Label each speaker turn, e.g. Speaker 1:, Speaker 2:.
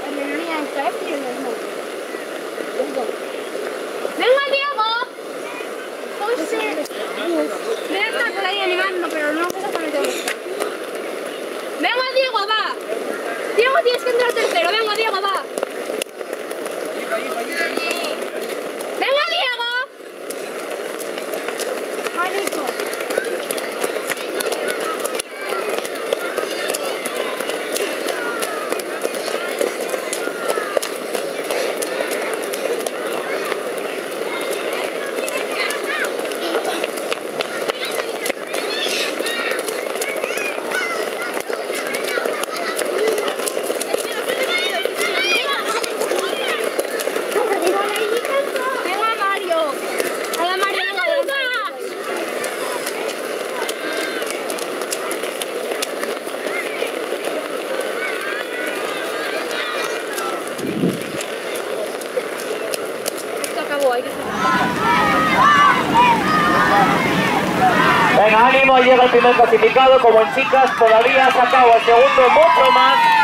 Speaker 1: El de Narnia está este y el de Snow. ¡Venga, Diego! José. Debe estar por ahí animando, pero no sé exactamente dónde está. ¡Venga, Diego, va! Diego, tienes que entrar tercero. Venga, Diego, va. ¡Venga, Diego! Marico.
Speaker 2: Venga, ánimo, llega el primer clasificado. Como en chicas todavía ha sacado el segundo mucho más.